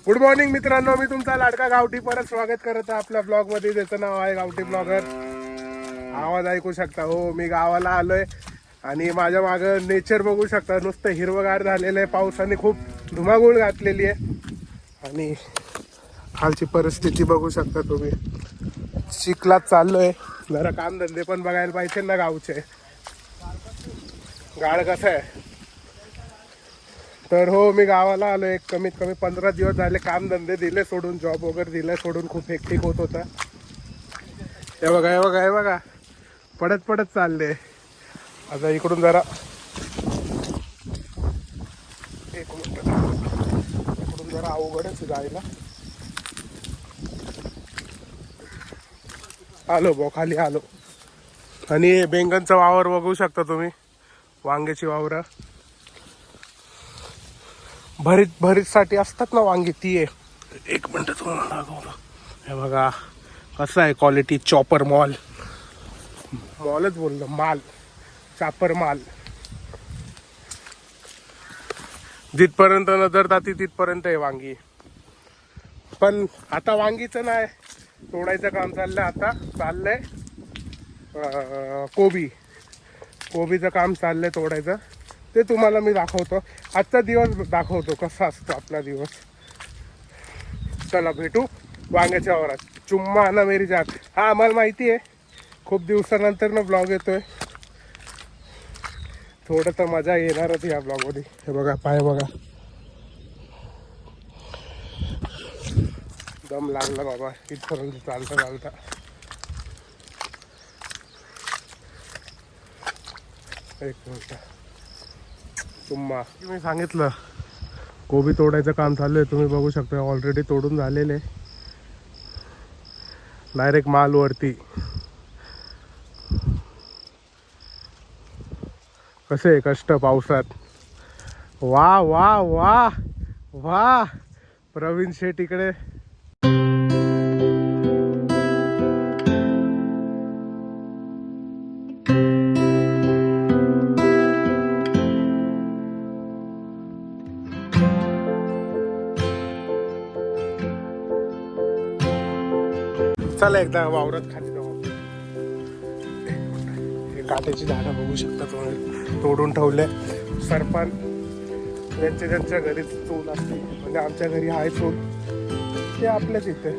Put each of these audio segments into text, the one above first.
Good morning मित्रांनो, मी तुमचा लाडका गावठी परत स्वागत करत आहे आपल्या ब्लॉग मध्ये. ज्याचं नाव आहे गावठी ब्लॉगर. आवाज ऐकू शकता. हो, मी गावाला आलोय आणि माझ्या माग नेचर बघू शकता. नुसतं हिरवगार झालेलं आहे. पावसाने खूप धुमाकूळ घातलेली आहे आणि खालची परिस्थिती बघू शकता तुम्ही. चिखलात चाललोय. जरा काम धंदे पण बघायला पाहिजे ना गावचे. गाळ कसं आहे तर. हो, मी गावाला आलो. एक कमीत कमी 15 दिवस झाले. काम धंदे दिले सोडून, जॉब वगैरे दिले सोडून. खूप हेक्टिक होत होता. हे बघा, हे बघा, हे बघा, पडत पडत चालले. आता इकडून जरा एक मिनिट, इकडून जरा अवघडच जायला. आलो भाऊ, खाली आलो. आणि बेंगनचा वावर बघू शकता तुम्ही. वांग्याची वावर भरीत साठी असतात ना वांगी, ती आहे. एक मिनिट तुम्हाला दाखवतो. हे बघा कसं आहे क्वालिटी. चॉपर मॉलच बोललो, माल, चापर माल. जिथपर्यंत नजर जाते तिथपर्यंत आहे वांगी. पण आता वांगीचं नाही, तोडायचं काम चाललंय. आता चाललंय कोबीचं काम चाललंय तोडायचं. ते तुम्हाला मी दाखवतो. आजचा दिवस दाखवतो कसा असतो आपला दिवस. चला भेटू वांग्याच्या वावरात. चुम्मा आना मेरी जान. हा, आम्हाला माहिती आहे खूप दिवसानंतर ना ब्लॉग येतोय. थोडं तर मजा येणारच या ब्लॉगमध्ये. हे बघा, पाय बघा. दम लागला बाबा इथपर्यंत चालता. एक मिनिट. चुम्मा मी सांगितलं कोबी तोडायचं काम चालू आहे. तुम्ही बघू शकता ऑलरेडी तोडून झालेले. डायरेक्ट माल वरती. कसे कष्ट पावसात. वा वा वा वा. प्रवीण शेठ इकडे. चला एकदा वावरात खाली जाऊ. हे काट्याची झाडं बघू शकता तुम्ही, तोडून ठेवले. सरपण ज्यांच्या घरी चूल असते, म्हणजे आमच्या घरी आहे चूल, ते आपल्याच इथे.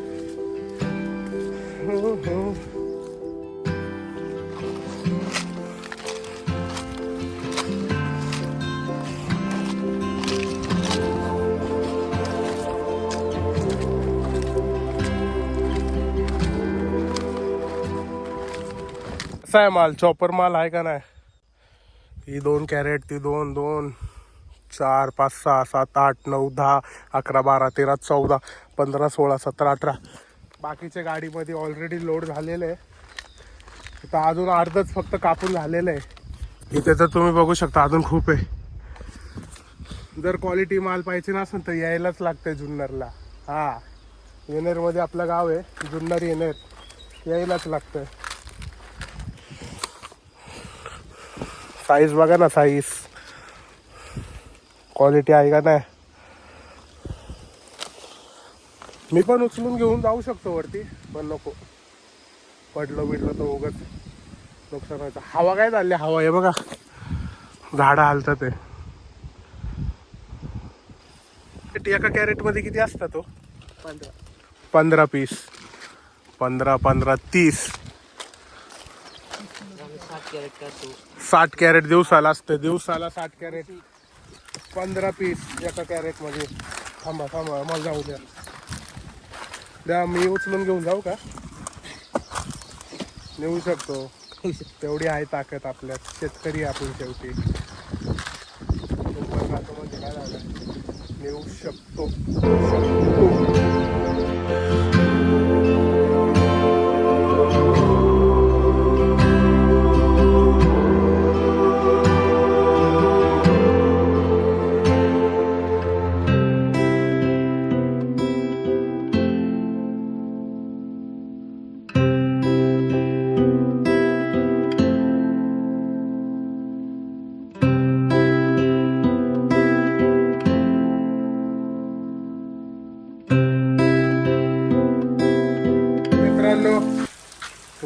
कसा आहे माल? चॉपर माल आहे का नाही? ही 2 कॅरेट, ती 2, 4, 5, 6, 7, 8, 9, 10, 11, 12, 13, 14, 15, 16, 17, 18. बाकीच्या गाडीमध्ये ऑलरेडी लोड झालेलं आहे. तर अजून अर्धच फक्त कापून झालेलं आहे. इथे तर तुम्ही बघू शकता अजून खूप आहे. जर क्वालिटी माल पाहिजे नसेल तर यायलाच लागतंय जुन्नरला. हा, येणेरमध्ये आपलं गाव आहे, जुन्नर येणेर. यायलाच लागतंय. साईज बघा ना, साईज क्वालिटी आहे का नाही. मी पण उचलून घेऊन जाऊ शकतो वरती, पण नको. पडलं तर उगाच नुकसान व्हायचं. हवा काय चालली, हवा हे बघा, झाडं हालतात. एका कॅरेट मध्ये किती असतात तो? 15 पीस. 15, 30, 60 कॅरेट दिवसाला असते. दिवसाला 60 कॅरेट, 15 पीस एका कॅरेट मध्ये. थांबा मला जाऊ द्या. मी उचलून घेऊन जाऊ का? नेऊ शकतो, तेवढी आहे ताकद आपल्यात. शेतकरी आपण शेवटी. म्हणजे काय झालं, नेऊ शकतो.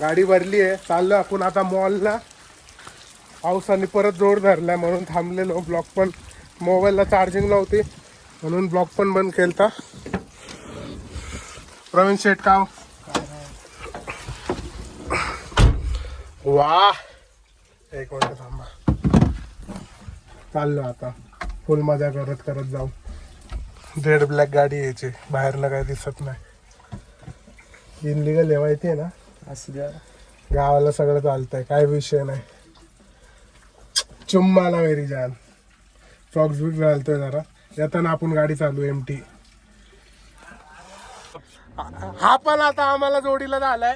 गाडी भरली आहे, चाललो आपण आता मॉलला. पावसाने परत जोर धरलाय म्हणून थांबलेलो. ब्लॉक पण मोबाईलला चार्जिंग नव्हती म्हणून ब्लॉक पण बंद केलता. प्रवीण शेठ काव वा, एक मिनिट थांबा. चाललो आता फुल मजा करत करत जाऊ. रेड ब्लॅक गाडी यायची, बाहेरला काही दिसत नाही. इनलिगल माहिती आहे ना, असं गावाला सगळं चालतंय, काय विषय नाही. चुम्माला मेरी जान. सॉक्स बी घालतोय जरा. येताना आपण गाडी चालू एमटी. हा पण आता आम्हाला जोडीला झालाय.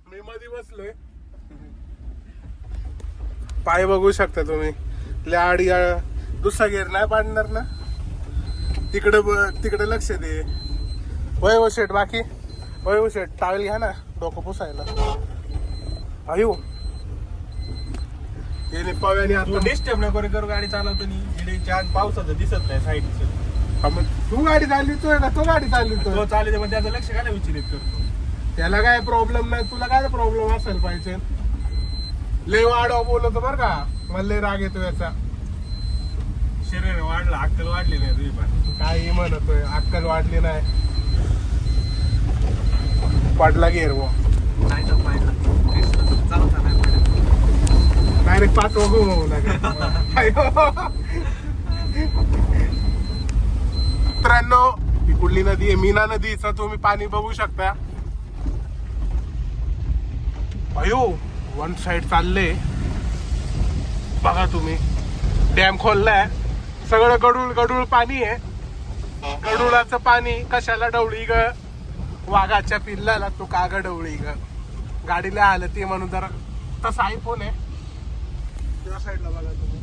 मी मध्ये बसलोय, पाय बघू शकता तुम्ही. लाडी दुसरा गेअर नाही पाडणार ना. तिकडे तिकडे लक्ष दे. वय शेट बाकी वय शेट टावेल घ्या ना डोकं पुसायला. अयो येणे पाव्याने आता डिस्टर्ब नको करू गाडी चालवताना. छान पावसाचं दिसत नाही साईड. तू गाडी चालवितोय ना, तो गाडी चालवितोय. तो चालू पण त्याचं लक्ष काय विचलित करतो. त्याला काय प्रॉब्लेम नाही, तुला काय प्रॉब्लेम असेल पाहिजे. लय वाढव बोलतो बरं का, मला लय राग येतो याचा. शरीर वाढलं, अक्कल वाढली नाही तुझी पण. काही म्हणतोय अक्कल वाढली नाही. पडला गेर वो डायरेक्ट 5 होऊ लागेल. मित्रांनो, ही कुठली नदी आहे? मीना नदीचं तुम्ही पाणी बघू शकता. अयो वन साइड चालले बघा तुम्ही. डॅम खोललाय, सगळं गडूळ गडूळ पाणी आहे. गडुळाचं पाणी कशाला डवळी ग? वाघाच्या पिल्लाला तू का ग डवळी ग? गाडीला आलं ते म्हणून जरा तसा आयफोन आहे. त्या साईडला बघा तुम्ही.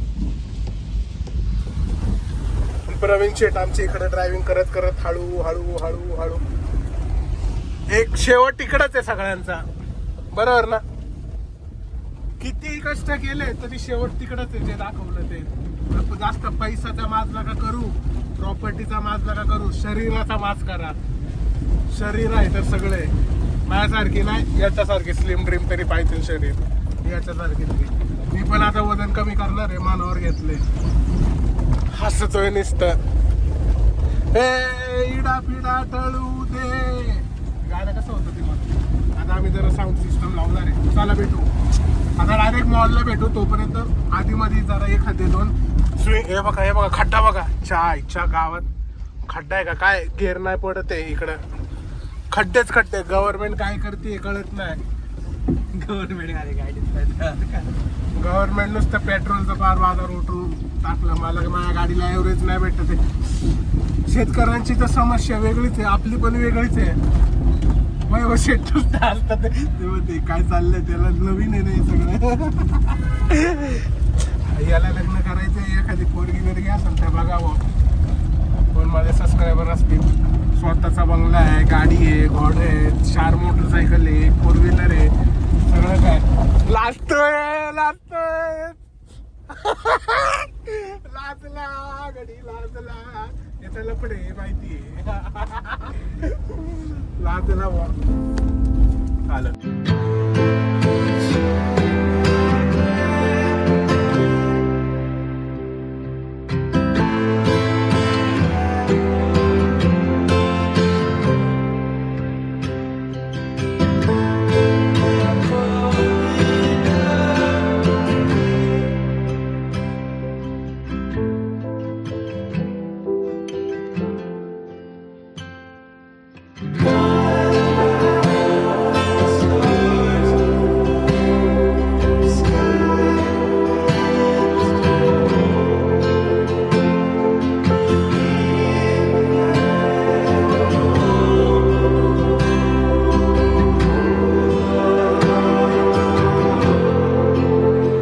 प्रवीण शेठ आमच्या इकडे ड्रायव्हिंग करत करत हळू हळू हळू हळू. एक शेवट तिकडच आहे सगळ्यांचा, बरोबर ना? किती कष्ट केले तरी शेवट तिकडच आहे. जे दाखवलं ते जास्त पैशाचा माज नका करू, प्रॉपर्टीचा माज नका करू, शरीराचा माज करा. शरीर आहे तर सगळे. माझ्यासारखी नाही, याच्यासारखी स्लिम ड्रीम तरी पाहिजे शरीर. याच्यासारखी मी पण आता वजन कमी करणार आहे, मानावर घेतले. हसतोय नुसतं. हे इडा पिडा टळू दे गाणं कसं होतं ते मला. आता आम्ही जरा साऊंड सिस्टम लावणार आहे. चला भेटू आता, डायरेक्ट मॉलला भेटू. तोपर्यंत आधी मध्ये जरा एखादे 2 स्विंग. हे बघा खड्डा बघा. इच्छा गावात खड्डा आहे का काय? गेअर नाही पडत आहे इकडं. खड्डेच खड्डे. गव्हर्नमेंट काय करते कळत नाही. गव्हर्नमेंट नुसतं पेट्रोलचा पार बाजार उठून टाकलं. मला माझ्या गाडीला एव्हरेज नाही भेटत आहे. शेतकऱ्यांची तर समस्या वेगळीच आहे, आपली पण वेगळीच आहे. वय शेट असतात ते काय चाललंय त्याला नवीन आहे नाही सगळं. याला लग्न करायचं, एखादी पोरगी बिरगी असेल त्या बघावं. पण माझे सबस्क्रायबर असतील. स्वतःचा बंगला आहे, गाडी आहे, घोडे आहे, 4 मोटरसायकल आहे, 4 व्हीलर आहे, सगळं काय. लाजतोय लाजला गडी लाजला. याचा लपडे माहितीये. लाजला बा. चालेल.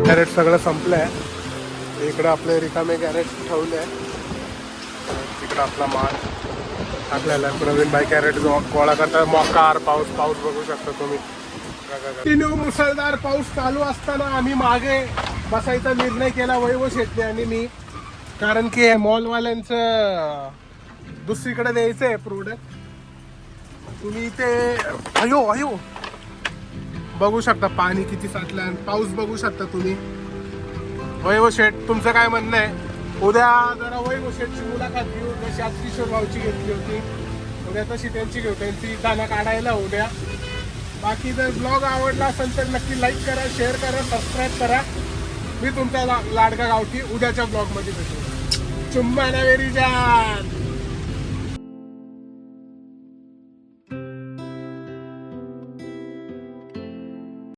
कॅरेट सगळं संपलंय. इकडं आपले रिकामे कॅरेट ठेवले. तिकडं आपला माल टाकलेला आहे. प्रवीण भाई कॅरेट गोळा करतात. मोकार पाऊस बघू शकता तुम्ही. कंटिन्यू मुसळधार पाऊस चालू असताना आम्ही मागे बसायचा निर्णय केला वैभव शेट्टी आणि मी. कारण की मॉलवाल्यांचं दुसरीकडे द्यायचं आहे प्रोडक्ट. तुम्ही इथे अयो बघू शकता पाणी किती साठलं आणि पाऊस बघू शकता तुम्ही. वैभव शेठ तुमचं काय म्हणणं आहे? उद्या जरा वैभव शेठची मुलाखत घेऊ, जशी आज किशोर भाऊची घेतली होती. उद्या तशी त्यांची घेऊ, त्यांची दाना काढायला उद्या. बाकी जर ब्लॉग आवडला असेल तर नक्की लाईक करा, शेअर करा, सबस्क्राईब करा. मी तुमचा लाडका गावठी उद्याच्या ब्लॉगमध्ये भेटू. चुम्मा ना मेरी जान.